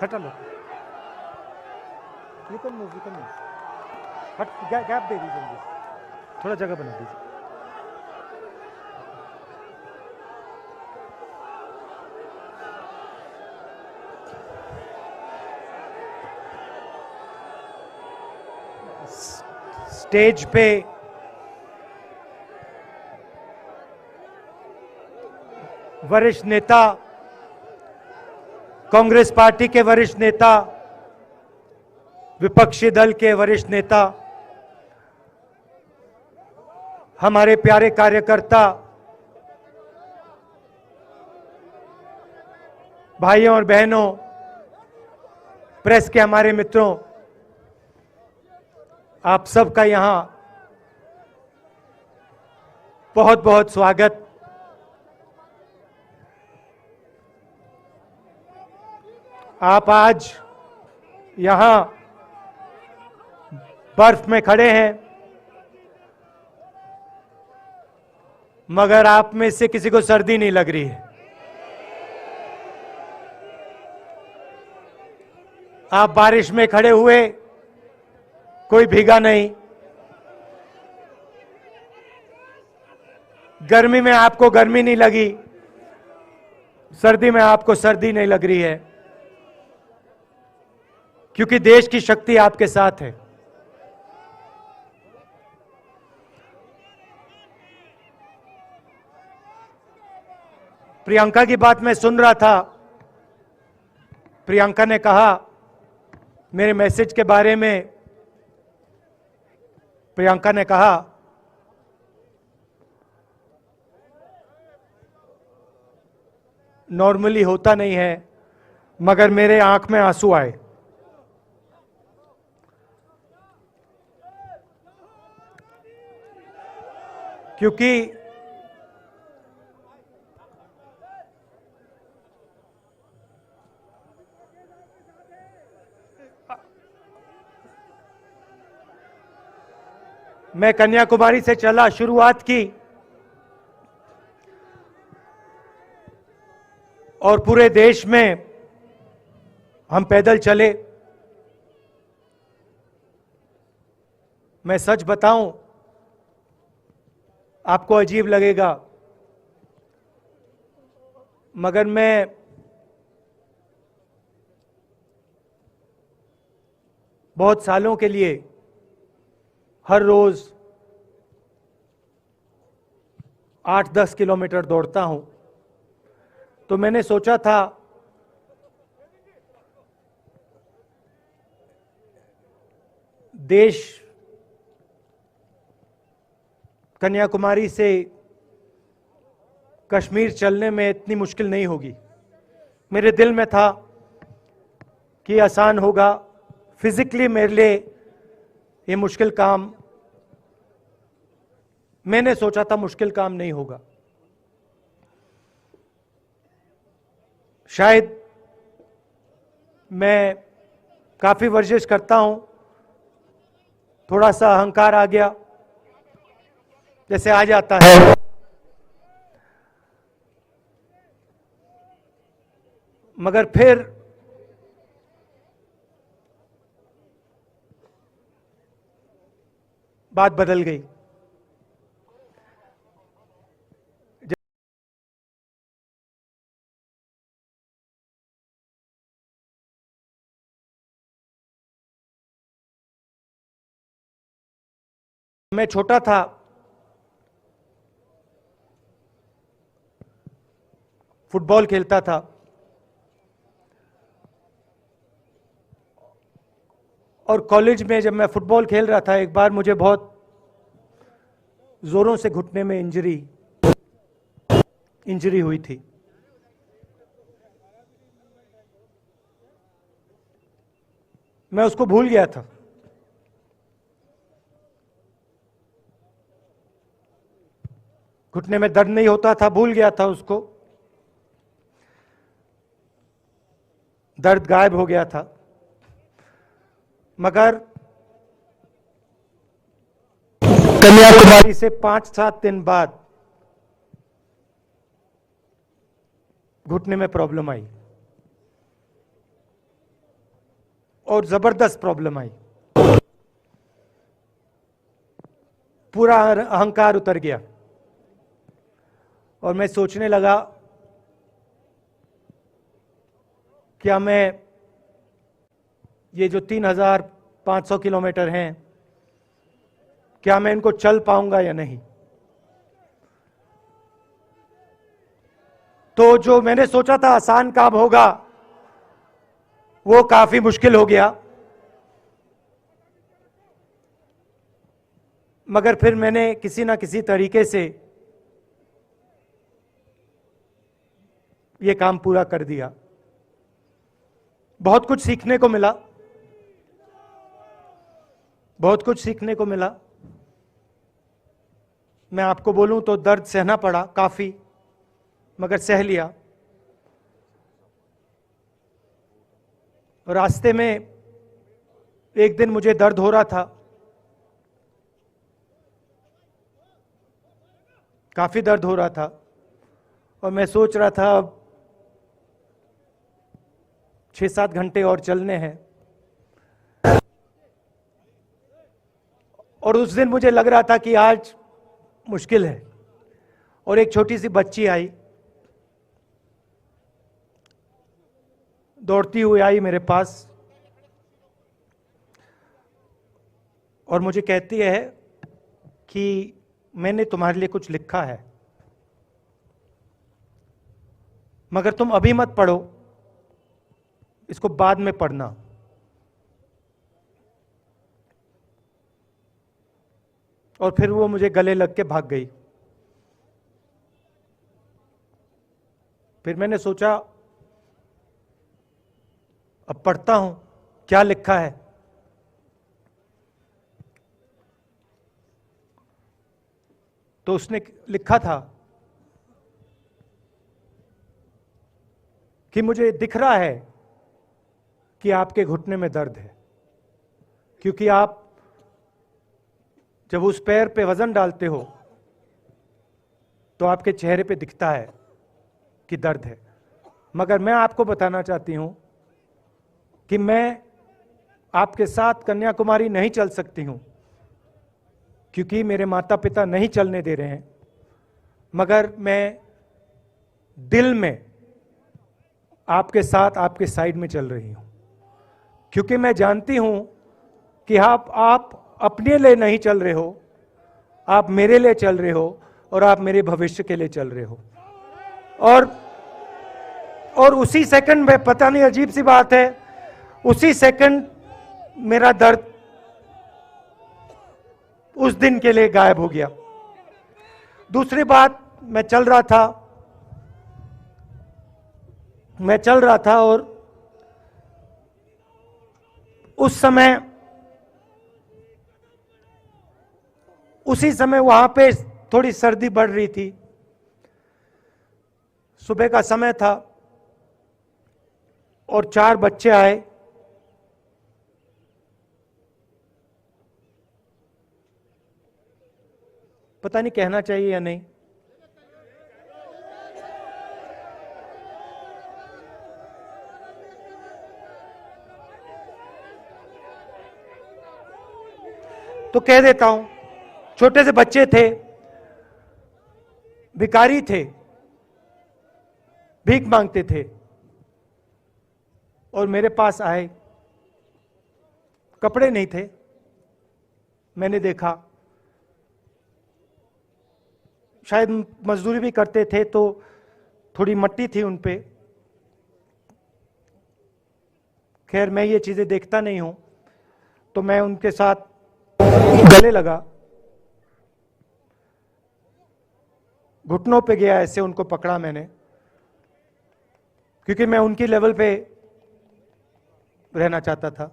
हटा लो, you can move. हट, gap दे दीजिए मुझे, थोड़ा जगह बना दीजिए। स्टेज पे वरिष्ठ नेता, कांग्रेस पार्टी के वरिष्ठ नेता, विपक्षी दल के वरिष्ठ नेता, हमारे प्यारे कार्यकर्ता, भाइयों और बहनों, प्रेस के हमारे मित्रों, आप सबका यहां बहुत बहुत स्वागत। आप आज यहां बर्फ में खड़े हैं, मगर आप में से किसी को सर्दी नहीं लग रही है। आप बारिश में खड़े हुए, कोई भीगा नहीं। गर्मी में आपको गर्मी नहीं लगी, सर्दी में आपको सर्दी नहीं लग रही है, क्योंकि देश की शक्ति आपके साथ है। प्रियंका की बात मैं सुन रहा था। प्रियंका ने कहा मेरे मैसेज के बारे में, प्रियंका ने कहा नॉर्मली होता नहीं है, मगर मेरे आंख में आंसू आए। क्योंकि मैं कन्याकुमारी से चला, शुरुआत की और पूरे देश में हम पैदल चले। मैं सच बताऊं, आपको अजीब लगेगा, मगर मैं बहुत सालों के लिए हर रोज 8-10 किलोमीटर दौड़ता हूं। तो मैंने सोचा था देश कन्याकुमारी से कश्मीर चलने में इतनी मुश्किल नहीं होगी। मेरे दिल में था कि आसान होगा, फिजिकली मेरे लिए ये मुश्किल काम, मैंने सोचा था मुश्किल काम नहीं होगा। शायद मैं काफी वर्जिश करता हूं, थोड़ा सा अहंकार आ गया, जैसे आ जाता है। मगर फिर बात बदल गई। मैं छोटा था, फुटबॉल खेलता था, और कॉलेज में जब मैं फुटबॉल खेल रहा था, एक बार मुझे बहुत जोरों से घुटने में इंजरी हुई थी। मैं उसको भूल गया था। घुटने में दर्द नहीं होता था, भूल गया था उसको, दर्द गायब हो गया था। मगर कन्याकुमारी से 5-7 दिन बाद घुटने में प्रॉब्लम आई और जबरदस्त प्रॉब्लम आई। पूरा अहंकार उतर गया और मैं सोचने लगा क्या मैं ये जो 3,500 किलोमीटर हैं, क्या मैं इनको चल पाऊंगा या नहीं। तो जो मैंने सोचा था आसान काम होगा वो काफी मुश्किल हो गया। मगर फिर मैंने किसी ना किसी तरीके से ये काम पूरा कर दिया। बहुत कुछ सीखने को मिला, बहुत कुछ सीखने को मिला। मैं आपको बोलूं तो दर्द सहना पड़ा काफी, मगर सह लिया। रास्ते में एक दिन मुझे दर्द हो रहा था, काफी दर्द हो रहा था, और मैं सोच रहा था अब 6-7 घंटे और चलने हैं। और उस दिन मुझे लग रहा था कि आज मुश्किल है। और एक छोटी सी बच्ची आई, दौड़ती हुई आई मेरे पास और मुझे कहती है कि मैंने तुम्हारे लिए कुछ लिखा है, मगर तुम अभी मत पढ़ो, इसको बाद में पढ़ना। और फिर वो मुझे गले लग के भाग गई। फिर मैंने सोचा अब पढ़ता हूं क्या लिखा है। तो उसने लिखा था कि मुझे दिख रहा है कि आपके घुटने में दर्द है, क्योंकि आप जब उस पैर पे वजन डालते हो तो आपके चेहरे पे दिखता है कि दर्द है। मगर मैं आपको बताना चाहती हूं कि मैं आपके साथ कन्याकुमारी नहीं चल सकती हूं, क्योंकि मेरे माता पिता नहीं चलने दे रहे हैं। मगर मैं दिल में आपके साथ, आपके साइड में चल रही हूं, क्योंकि मैं जानती हूं कि आप अपने लिए नहीं चल रहे हो, आप मेरे लिए चल रहे हो और आप मेरे भविष्य के लिए चल रहे हो। और उसी सेकंड में, पता नहीं अजीब सी बात है, उसी सेकंड मेरा दर्द उस दिन के लिए गायब हो गया। दूसरी बात, मैं चल रहा था और उसी समय वहां पे थोड़ी सर्दी बढ़ रही थी। सुबह का समय था और 4 बच्चे आए। पता नहीं कहना चाहिए या नहीं। तो कह देता हूं, छोटे से बच्चे थे, भिखारी थे, भीख मांगते थे और मेरे पास आए। कपड़े नहीं थे, मैंने देखा, शायद मजदूरी भी करते थे तो थोड़ी मट्टी थी उन पे। खैर, मैं ये चीजें देखता नहीं हूं, तो मैं उनके साथ गले लगा, घुटनों पे गया, ऐसे उनको पकड़ा मैंने, क्योंकि मैं उनकी लेवल पे रहना चाहता था।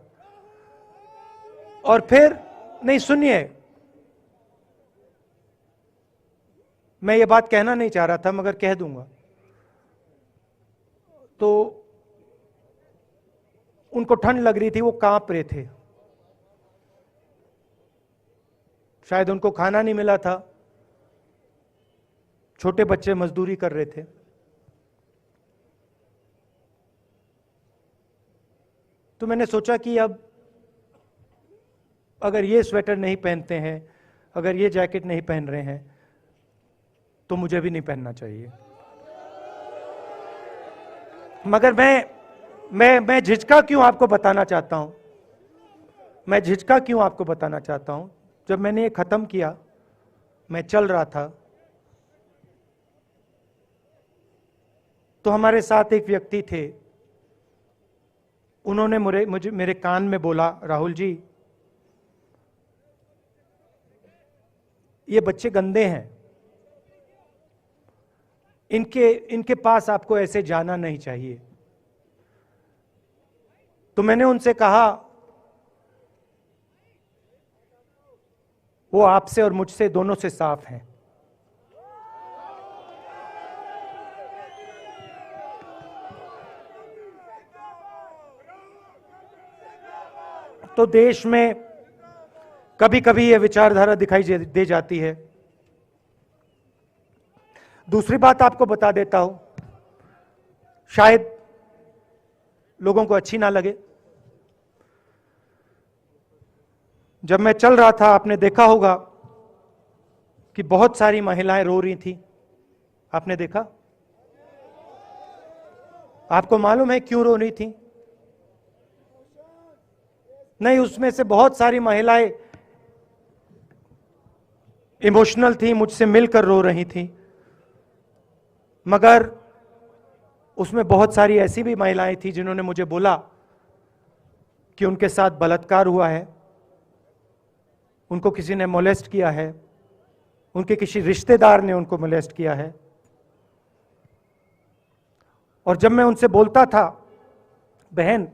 और फिर, नहीं सुनिए, मैं ये बात कहना नहीं चाह रहा था मगर कह दूंगा। तो उनको ठंड लग रही थी, वो कांप रहे थे शायद उनको खाना नहीं मिला था, छोटे बच्चे मजदूरी कर रहे थे। तो मैंने सोचा कि अब अगर ये स्वेटर नहीं पहनते हैं, अगर ये जैकेट नहीं पहन रहे हैं, तो मुझे भी नहीं पहनना चाहिए। मगर मैं झिझका क्यों आपको बताना चाहता हूं, मैं झिझका क्यों आपको बताना चाहता हूं। जब मैंने ये खत्म किया, मैं चल रहा था, तो हमारे साथ एक व्यक्ति थे। उन्होंने मेरे कान में बोला, राहुल जी, ये बच्चे गंदे हैं, इनके पास आपको ऐसे जाना नहीं चाहिए। तो मैंने उनसे कहा, वो आपसे और मुझसे दोनों से साफ हैं। तो देश में कभी कभी यह विचारधारा दिखाई दे जाती है। दूसरी बात आपको बता देता हूं, शायद लोगों को अच्छी ना लगे। जब मैं चल रहा था, आपने देखा होगा कि बहुत सारी महिलाएं रो रही थी। आपने देखा? आपको मालूम है क्यों रो रही थी? नहीं, उसमें से बहुत सारी महिलाएं इमोशनल थी, मुझसे मिलकर रो रही थी। मगर उसमें बहुत सारी ऐसी भी महिलाएं थी जिन्होंने मुझे बोला कि उनके साथ बलात्कार हुआ है, उनको किसी ने मोलेस्ट किया है, उनके किसी रिश्तेदार ने उनको मोलेस्ट किया है। और जब मैं उनसे बोलता था, बहन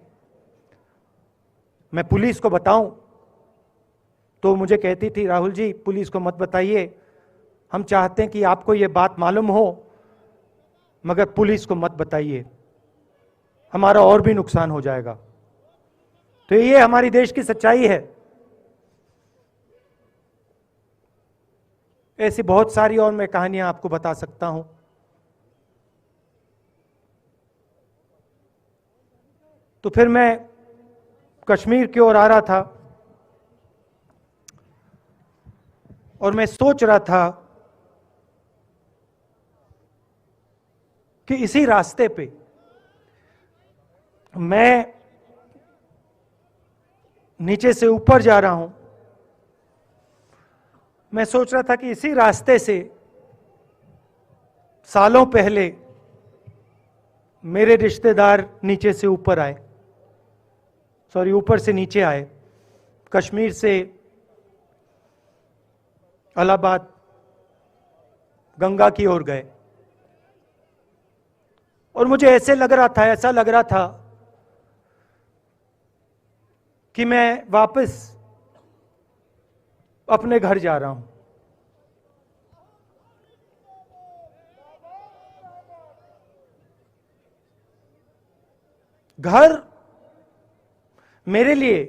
मैं पुलिस को बताऊं, तो मुझे कहती थी, राहुल जी पुलिस को मत बताइए, हम चाहते हैं कि आपको ये बात मालूम हो, मगर पुलिस को मत बताइए, हमारा और भी नुकसान हो जाएगा। तो ये हमारी देश की सच्चाई है। ऐसी बहुत सारी और मैं कहानियां आपको बता सकता हूं। तो फिर मैं कश्मीर की ओर आ रहा था और मैं सोच रहा था कि इसी रास्ते पे मैं नीचे से ऊपर जा रहा हूं। मैं सोच रहा था कि इसी रास्ते से सालों पहले मेरे रिश्तेदार नीचे से ऊपर आए, सॉरी ऊपर से नीचे आए, कश्मीर से इलाहाबाद गंगा की ओर गए। और मुझे ऐसा लग रहा था कि मैं वापस अपने घर जा रहा हूं। घर मेरे लिए,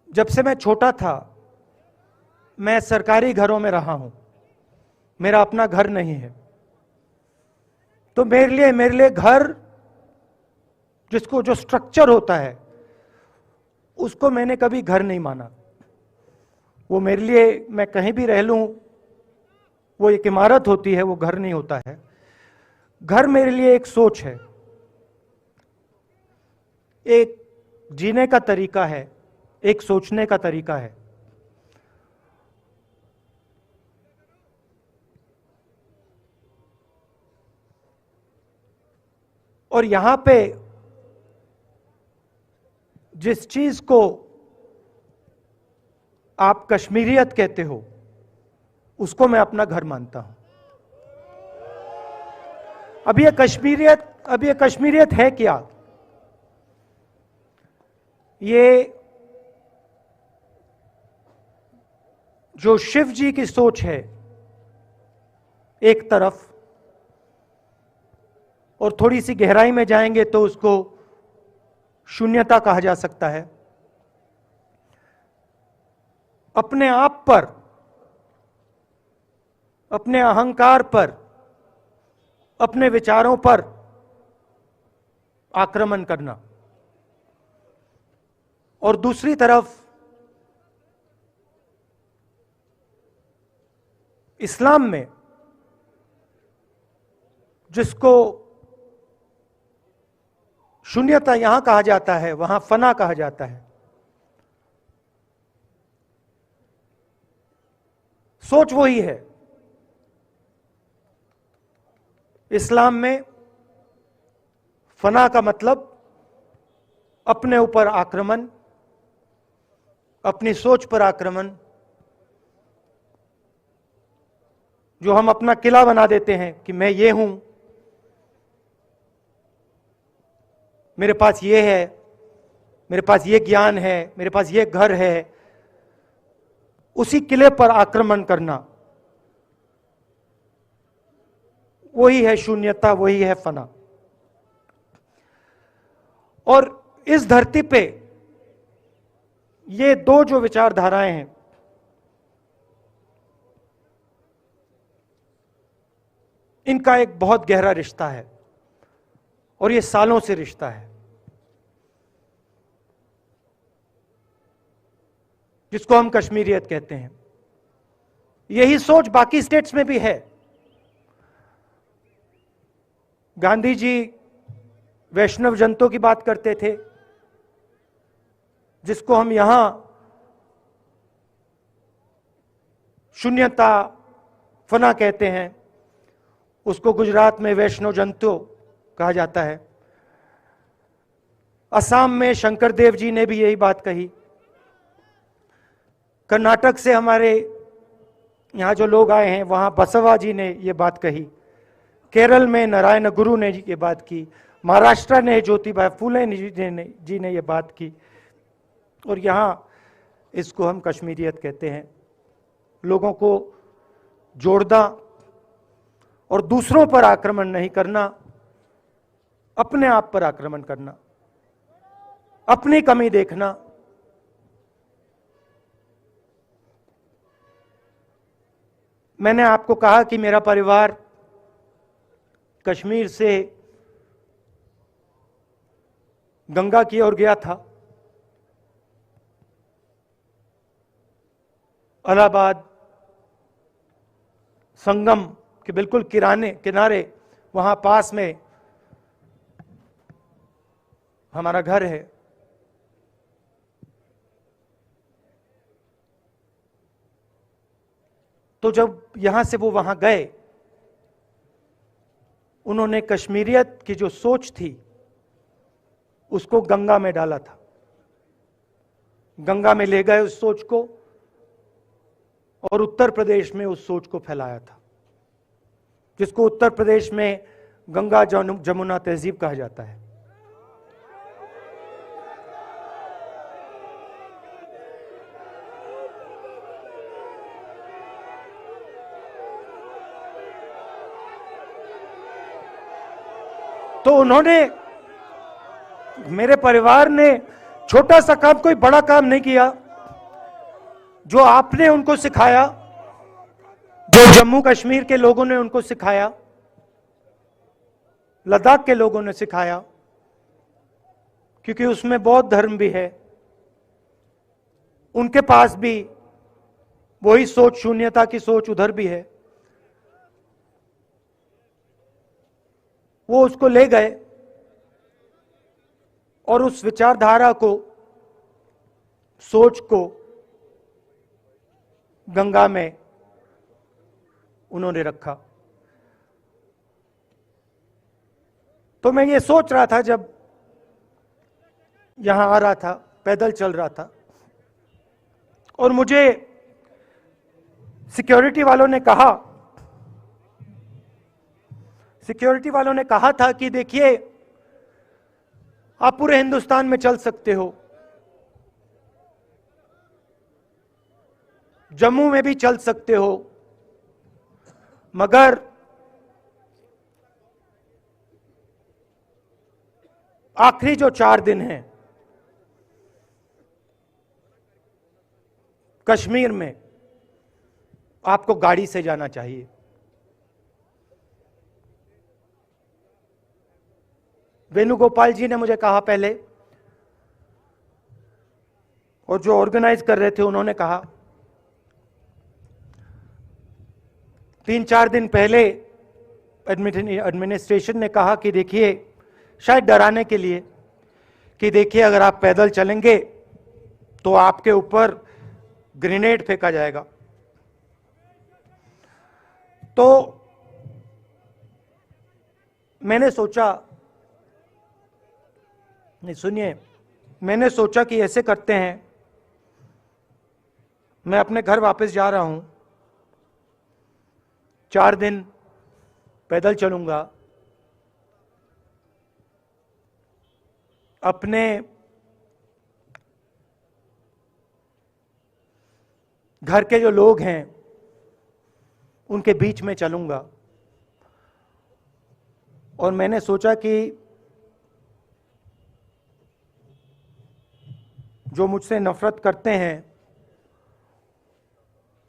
जब से मैं छोटा था, मैं सरकारी घरों में रहा हूं, मेरा अपना घर नहीं है। तो मेरे लिए घर, जिसको जो स्ट्रक्चर होता है, उसको मैंने कभी घर नहीं माना। वो मेरे लिए, मैं कहीं भी रह लूं, वो एक इमारत होती है, वो घर नहीं होता है। घर मेरे लिए एक सोच है, एक जीने का तरीका है, एक सोचने का तरीका है। और यहां पे जिस चीज को आप कश्मीरियत कहते हो, उसको मैं अपना घर मानता हूं। अब ये कश्मीरियत है क्या? ये जो शिव जी की सोच है एक तरफ, और थोड़ी सी गहराई में जाएंगे तो उसको शून्यता कहा जा सकता है। अपने आप पर, अपने अहंकार पर, अपने विचारों पर आक्रमण करना, और दूसरी तरफ इस्लाम में जिसको शून्यता यहां कहा जाता है, वहां फना कहा जाता है। सोच वही है। इस्लाम में फना का मतलब अपने ऊपर आक्रमण, अपनी सोच पर आक्रमण, जो हम अपना किला बना देते हैं कि मैं ये हूं, मेरे पास ये है, मेरे पास ये ज्ञान है, मेरे पास ये घर है, उसी किले पर आक्रमण करना, वही है शून्यता, वही है फना। और इस धरती पे ये दो जो विचारधाराएं हैं, इनका एक बहुत गहरा रिश्ता है, और ये सालों से रिश्ता है, जिसको हम कश्मीरियत कहते हैं। यही सोच बाकी स्टेट्स में भी है। गांधी जी वैष्णव जनतों की बात करते थे, जिसको हम यहां शून्यता, फना कहते हैं, उसको गुजरात में वैष्णव जनतो कहा जाता है। असम में शंकर देव जी ने भी यही बात कही। कर्नाटक से हमारे यहां जो लोग आए हैं, वहां बसवा जी ने यह बात कही। केरल में नारायण गुरु ने ये बात की। महाराष्ट्र ने ज्योतिबा फुले जी ने यह बात की। और यहां इसको हम कश्मीरियत कहते हैं। लोगों को जोड़ना और दूसरों पर आक्रमण नहीं करना, अपने आप पर आक्रमण करना, अपनी कमी देखना। मैंने आपको कहा कि मेरा परिवार कश्मीर से गंगा की ओर गया था। इलाहाबाद संगम के बिल्कुल किनारे वहां पास में हमारा घर है। तो जब यहां से वो वहां गए, उन्होंने कश्मीरियत की जो सोच थी उसको गंगा में डाला था। गंगा में ले गए उस सोच को, और उत्तर प्रदेश में उस सोच को फैलाया था, जिसको उत्तर प्रदेश में गंगा जमुना तहजीब कहा जाता है। तो उन्होंने, मेरे परिवार ने छोटा सा काम, कोई बड़ा काम नहीं किया। जो आपने उनको सिखाया, जो जम्मू कश्मीर के लोगों ने उनको सिखाया, लद्दाख के लोगों ने सिखाया, क्योंकि उसमें बौद्ध धर्म भी है, उनके पास भी वही सोच, शून्यता की सोच उधर भी है। वो उसको ले गए और उस विचारधारा को, सोच को गंगा में उन्होंने रखा। तो मैं ये सोच रहा था, जब यहां आ रहा था, पैदल चल रहा था, और मुझे सिक्योरिटी वालों ने कहा था कि देखिए, आप पूरे हिंदुस्तान में चल सकते हो, जम्मू में भी चल सकते हो, मगर आखिरी जो 4 दिन हैं, कश्मीर में आपको गाड़ी से जाना चाहिए। वेणुगोपाल जी ने मुझे कहा पहले, और जो ऑर्गेनाइज कर रहे थे उन्होंने कहा, 3-4 दिन पहले एडमिनिस्ट्रेशन ने कहा कि देखिए, शायद डराने के लिए, कि देखिए अगर आप पैदल चलेंगे तो आपके ऊपर ग्रेनेड फेंका जाएगा। तो मैंने सोचा, नहीं सुनिए, मैंने सोचा कि ऐसे करते हैं, मैं अपने घर वापस जा रहा हूं, 4 दिन पैदल चलूंगा, अपने घर के जो लोग हैं उनके बीच में चलूंगा। और मैंने सोचा कि जो मुझसे नफरत करते हैं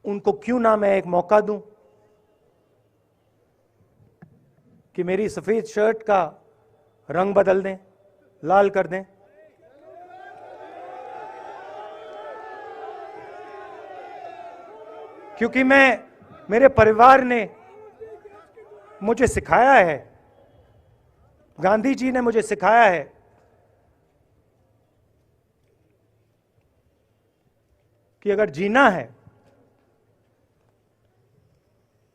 उनको क्यों ना मैं एक मौका दूं कि मेरी सफेद शर्ट का रंग बदल दें, लाल कर दें। क्योंकि मेरे परिवार ने मुझे सिखाया है, गांधी जी ने मुझे सिखाया है कि अगर जीना है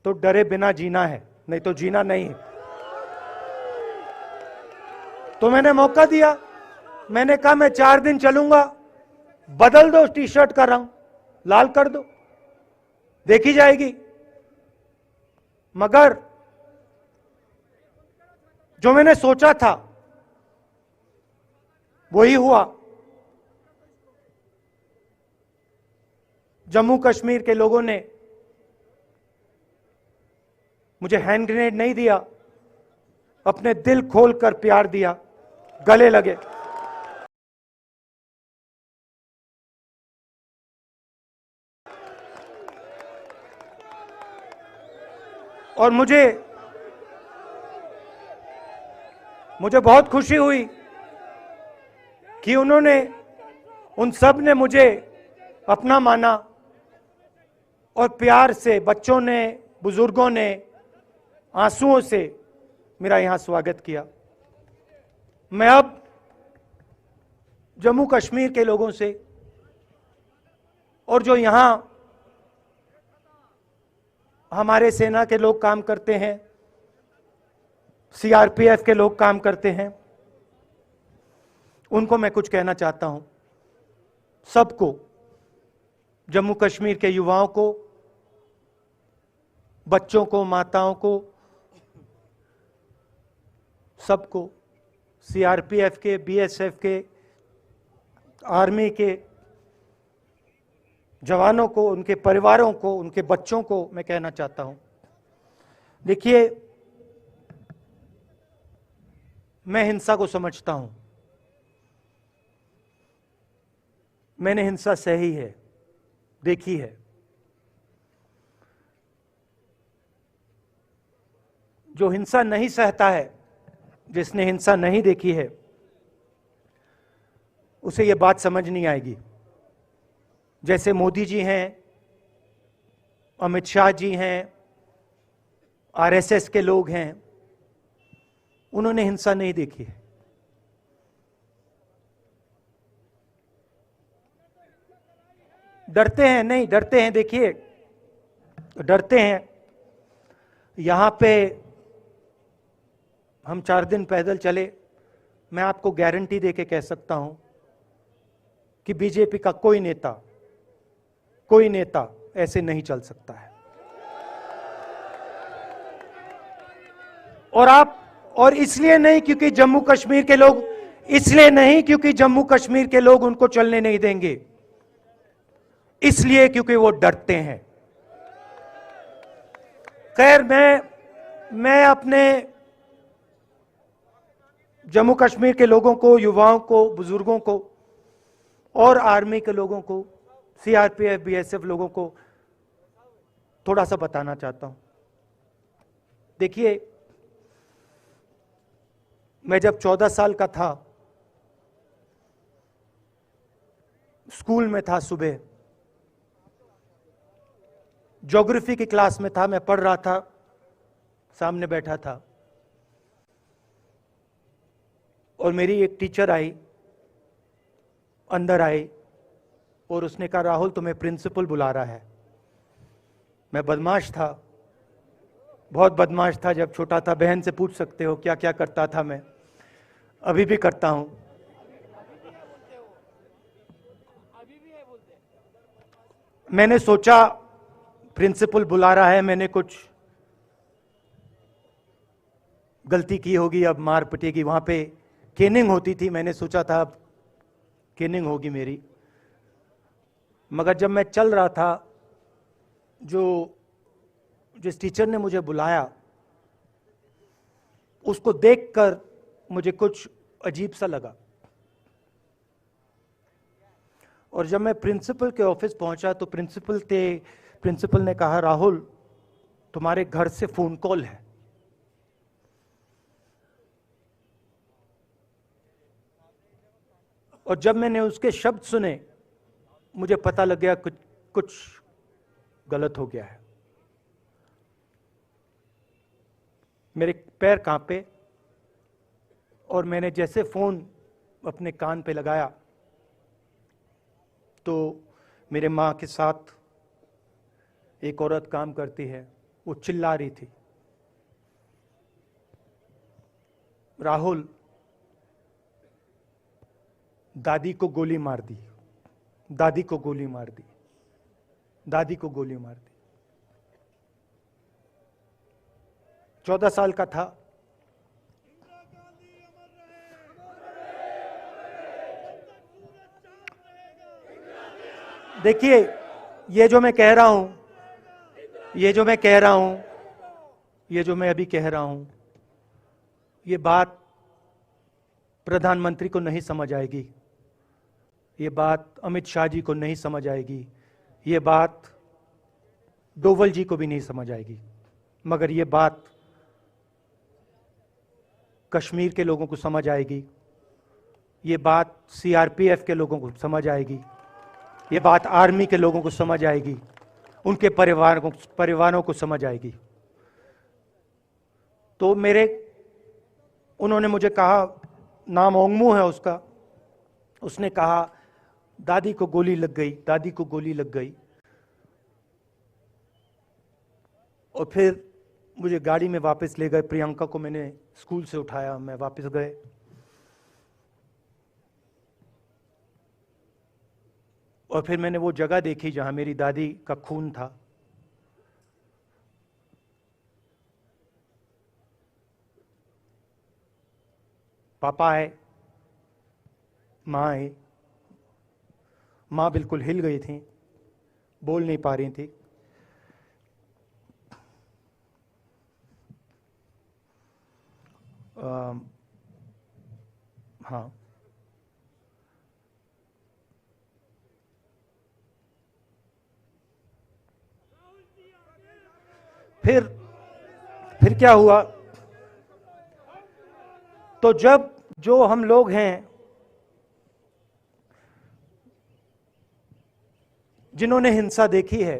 तो डरे बिना जीना है, नहीं तो जीना नहीं है। तो मैंने मौका दिया, मैंने कहा मैं 4 दिन चलूंगा, बदल दो टी शर्ट का रंग, लाल कर दो, देखी जाएगी। मगर जो मैंने सोचा था वही हुआ। जम्मू कश्मीर के लोगों ने मुझे हैंड ग्रेनेड नहीं दिया, अपने दिल खोलकर प्यार दिया, गले लगे। और मुझे बहुत खुशी हुई कि उन सब ने मुझे अपना माना, और प्यार से बच्चों ने, बुजुर्गों ने आंसुओं से मेरा यहां स्वागत किया। मैं अब जम्मू कश्मीर के लोगों से, और जो यहां हमारे सेना के लोग काम करते हैं, सीआरपीएफ के लोग काम करते हैं, उनको मैं कुछ कहना चाहता हूं। सबको, जम्मू कश्मीर के युवाओं को, बच्चों को, माताओं को, सबको, सीआरपीएफ के, बीएसएफ के, आर्मी के जवानों को, उनके परिवारों को, उनके बच्चों को मैं कहना चाहता हूं, देखिए, मैं हिंसा को समझता हूं, मैंने हिंसा सही है, देखी है। जो हिंसा नहीं सहता है, जिसने हिंसा नहीं देखी है, उसे यह बात समझ नहीं आएगी। जैसे मोदी जी हैं, अमित शाह जी हैं, आरएसएस के लोग हैं, उन्होंने हिंसा नहीं देखी है। डरते हैं, नहीं डरते हैं, देखिए डरते हैं। यहां पे हम 4 दिन पैदल चले, मैं आपको गारंटी देके कह सकता हूं कि बीजेपी का कोई नेता ऐसे नहीं चल सकता है। और इसलिए नहीं क्योंकि जम्मू कश्मीर के लोग, इसलिए नहीं क्योंकि जम्मू कश्मीर के लोग उनको चलने नहीं देंगे, इसलिए क्योंकि वो डरते हैं। खैर, मैं अपने जम्मू कश्मीर के लोगों को, युवाओं को, बुजुर्गों को और आर्मी के लोगों को, सीआरपीएफ बीएसएफ लोगों को थोड़ा सा बताना चाहता हूं। देखिए, मैं जब 14 साल का था, स्कूल में था, सुबह ज्योग्राफी की क्लास में था, मैं पढ़ रहा था, सामने बैठा था और मेरी एक टीचर आई, अंदर आई और उसने कहा, राहुल तुम्हें प्रिंसिपल बुला रहा है। मैं बदमाश था, बहुत बदमाश था जब छोटा था। बहन से पूछ सकते हो क्या क्या करता था मैं, अभी भी करता हूं। मैंने सोचा प्रिंसिपल बुला रहा है, मैंने कुछ गलती की होगी, अब मार पिटेगी। वहां पे केनिंग होती थी, मैंने सोचा था अब केनिंग होगी मेरी। मगर जब मैं चल रहा था, जिस टीचर ने मुझे बुलाया, उसको देखकर मुझे कुछ अजीब सा लगा। और जब मैं प्रिंसिपल के ऑफिस पहुंचा तो प्रिंसिपल ने कहा, राहुल तुम्हारे घर से फोन कॉल है। और जब मैंने उसके शब्द सुने, मुझे पता लग गया कुछ गलत हो गया है। मेरे पैर कांपे और मैंने जैसे फोन अपने कान पे लगाया तो मेरे मां के साथ एक औरत काम करती है, वो चिल्ला रही थी, राहुल दादी को गोली मार दी, दादी को गोली मार दी, दादी को गोली मार दी। 14 साल का था। देखिए, ये जो मैं कह रहा हूं, ये जो मैं अभी कह रहा हूं, ये बात प्रधानमंत्री को नहीं समझ आएगी, ये बात अमित शाह जी को नहीं समझ आएगी, ये बात डोवल जी को भी नहीं समझ आएगी, मगर ये बात कश्मीर के लोगों को समझ आएगी, ये बात सीआरपीएफ के लोगों को समझ आएगी, ये बात आर्मी के लोगों को समझ आएगी, उनके परिवारों को समझ आएगी। तो उन्होंने मुझे कहा, नाम ओंगमू है उसका, उसने कहा दादी को गोली लग गई, दादी को गोली लग गई। और फिर मुझे गाड़ी में वापस ले गए, प्रियंका को मैंने स्कूल से उठाया, मैं वापस गए। और फिर मैंने वो जगह देखी जहां मेरी दादी का खून था। पापा आए, मां आई, मां बिल्कुल हिल गई थी, बोल नहीं पा रही थी। हाँ, फिर क्या हुआ, तो जब जो हम लोग हैं जिन्होंने हिंसा देखी है,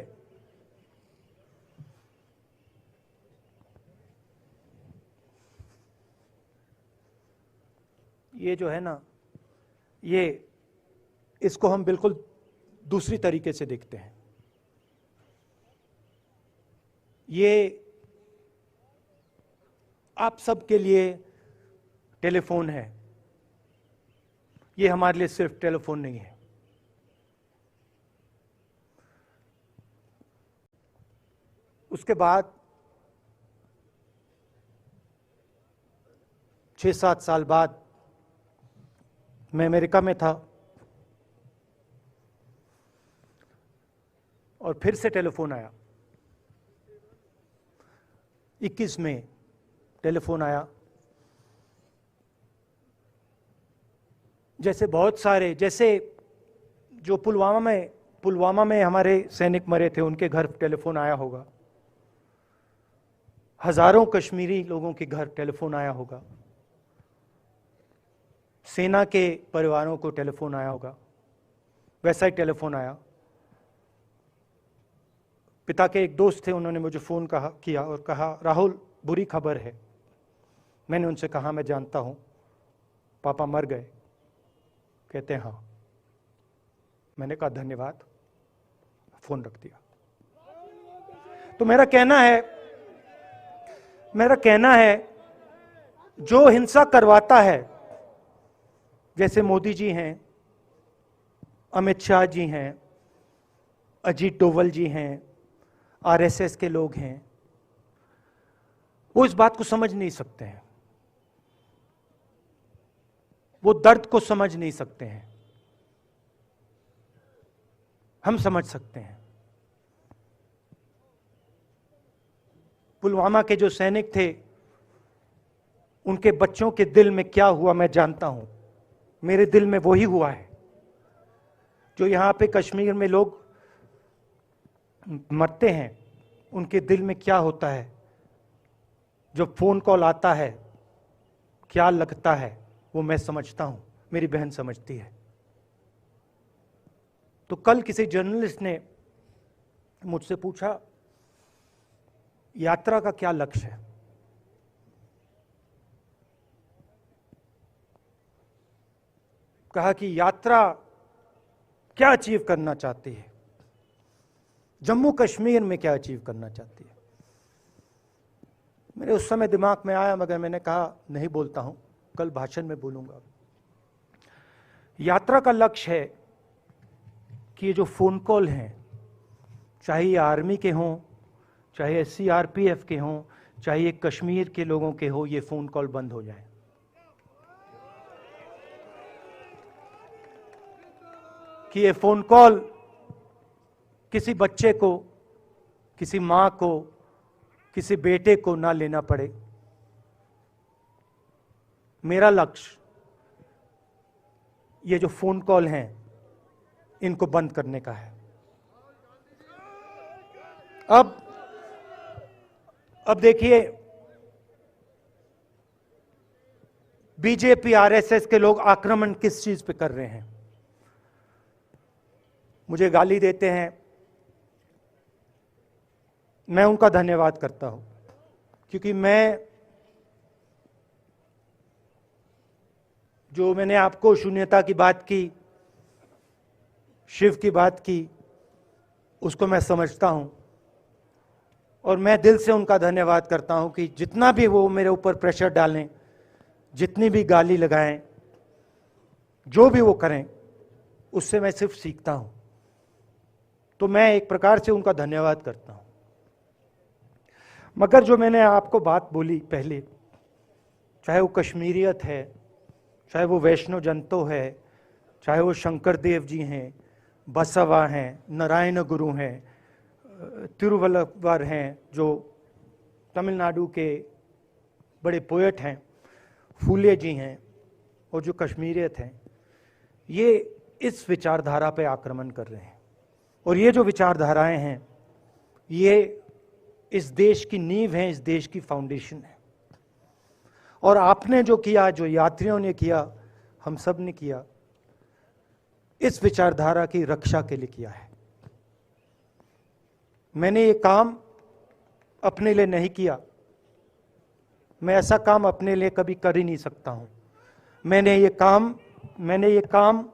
ये जो है ना, इसको हम बिल्कुल दूसरी तरीके से देखते हैं। ये आप सबके लिए टेलीफोन है, ये हमारे लिए सिर्फ टेलीफोन नहीं है। उसके बाद 6-7 साल बाद मैं अमेरिका में था और फिर से टेलीफोन आया। 21 में टेलीफोन आया। जैसे बहुत सारे, जैसे जो पुलवामा में पुलवामा में हमारे सैनिक मरे थे, उनके घर टेलीफोन आया होगा। हजारों कश्मीरी लोगों के घर टेलीफोन आया होगा। सेना के परिवारों को टेलीफोन आया होगा। वैसा ही टेलीफोन आया। पिता के एक दोस्त थे, उन्होंने मुझे फ़ोन किया और कहा, राहुल बुरी खबर है। मैंने उनसे कहा, मैं जानता हूँ, पापा मर गए। कहते हैं हाँ। मैंने कहा धन्यवाद, फ़ोन रख दिया। तो मेरा कहना है जो हिंसा करवाता है, जैसे मोदी जी हैं, अमित शाह जी हैं, अजीत डोवल जी हैं, आरएसएस के लोग हैं, वो इस बात को समझ नहीं सकते हैं, वो दर्द को समझ नहीं सकते हैं। हम समझ सकते हैं। पुलवामा के जो सैनिक थे, उनके बच्चों के दिल में क्या हुआ मैं जानता हूं। मेरे दिल में वही हुआ है जो यहां पे कश्मीर में लोग मरते हैं, उनके दिल में क्या होता है। जब फोन कॉल आता है क्या लगता है, वो मैं समझता हूं, मेरी बहन समझती है। तो कल किसी जर्नलिस्ट ने मुझसे पूछा, यात्रा का क्या लक्ष्य है। कहा कि यात्रा क्या अचीव करना चाहती है, जम्मू कश्मीर में क्या अचीव करना चाहती है। मेरे उस समय दिमाग में आया, मगर मैंने कहा नहीं बोलता हूं, कल भाषण में बोलूंगा। यात्रा का लक्ष्य है कि ये जो फोन कॉल हैं, चाहे ये आर्मी के हों, चाहे सीआरपीएफ के हों, चाहे ये कश्मीर के लोगों के हो, ये फोन कॉल बंद हो जाए। कि ये फोन कॉल किसी बच्चे को, किसी मां को, किसी बेटे को ना लेना पड़े। मेरा लक्ष्य ये जो फोन कॉल हैं, इनको बंद करने का है। अब देखिए, बीजेपी आरएसएस के लोग आक्रमण किस चीज पे कर रहे हैं। मुझे गाली देते हैं, मैं उनका धन्यवाद करता हूं, क्योंकि मैंने आपको शून्यता की बात की, शिव की बात की, उसको मैं समझता हूं और मैं दिल से उनका धन्यवाद करता हूं कि जितना भी वो मेरे ऊपर प्रेशर डालें, जितनी भी गाली लगाएं, जो भी वो करें, उससे मैं सिर्फ सीखता हूं। तो मैं एक प्रकार से उनका धन्यवाद करता हूं। मगर जो मैंने आपको बात बोली पहले, चाहे वो कश्मीरियत है, चाहे वो वैष्णो जंतो है, चाहे वो शंकर देव जी हैं, बसवा हैं, नारायण गुरु हैं, तिरुवल्लुवर हैं, जो तमिलनाडु के बड़े पोएट हैं, फूले जी हैं, और जो कश्मीरियत हैं, ये इस विचारधारा पे आक्रमण कर रहे हैं। और ये जो विचारधाराएं हैं, ये इस देश की नींव है, इस देश की फाउंडेशन है। और आपने जो किया, जो यात्रियों ने किया, हम सब ने किया, इस विचारधारा की रक्षा के लिए किया है। मैंने ये काम अपने लिए नहीं किया, मैं ऐसा काम अपने लिए कभी कर ही नहीं सकता हूं। मैंने ये काम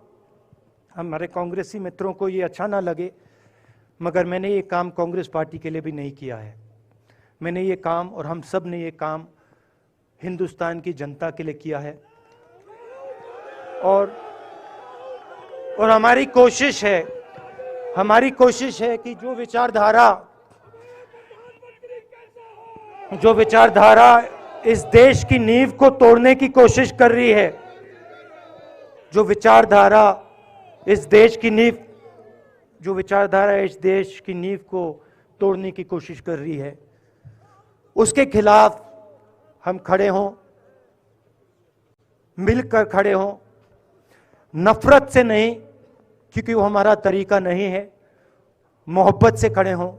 हमारे कांग्रेसी मित्रों को ये अच्छा ना लगे, मगर मैंने ये काम कांग्रेस पार्टी के लिए भी नहीं किया है। मैंने ये काम, और हम सब ने ये काम हिंदुस्तान की जनता के लिए किया है। और हमारी कोशिश है कि जो विचारधारा इस देश की नींव को तोड़ने की कोशिश कर रही है, जो विचारधारा इस देश की नींव को तोड़ने की कोशिश कर रही है, उसके खिलाफ हम खड़े हों, मिलकर खड़े हों, नफरत से नहीं, क्योंकि वो हमारा तरीका नहीं है। मोहब्बत से खड़े हों।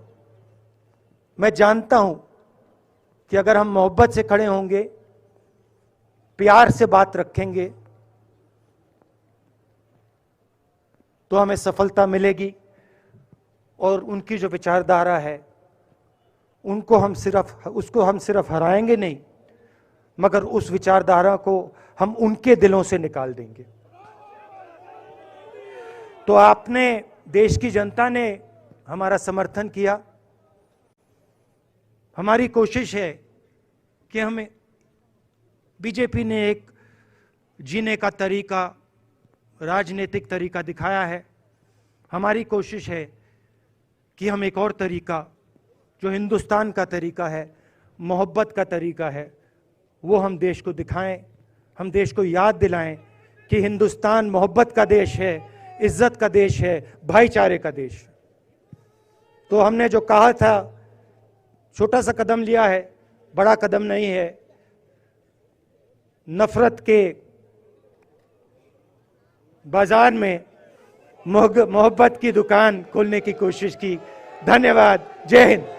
मैं जानता हूं कि अगर हम मोहब्बत से खड़े होंगे, प्यार से बात रखेंगे, तो हमें सफलता मिलेगी। और उनकी जो विचारधारा है, उसको हम सिर्फ हराएंगे नहीं, मगर उस विचारधारा को हम उनके दिलों से निकाल देंगे। तो आपने, देश की जनता ने हमारा समर्थन किया। हमारी कोशिश है कि हमें, बीजेपी ने एक जीने का तरीका, राजनीतिक तरीका दिखाया है। हमारी कोशिश है कि हम एक और तरीका, जो हिंदुस्तान का तरीका है, मोहब्बत का तरीका है, वो हम देश को दिखाएं। हम देश को याद दिलाएं कि हिंदुस्तान मोहब्बत का देश है, इज्जत का देश है, भाईचारे का देश। तो हमने जो कहा था, छोटा सा कदम लिया है, बड़ा कदम नहीं है। नफरत के बाजार में मोहब्बत की दुकान खोलने की कोशिश की। धन्यवाद। जय हिंद।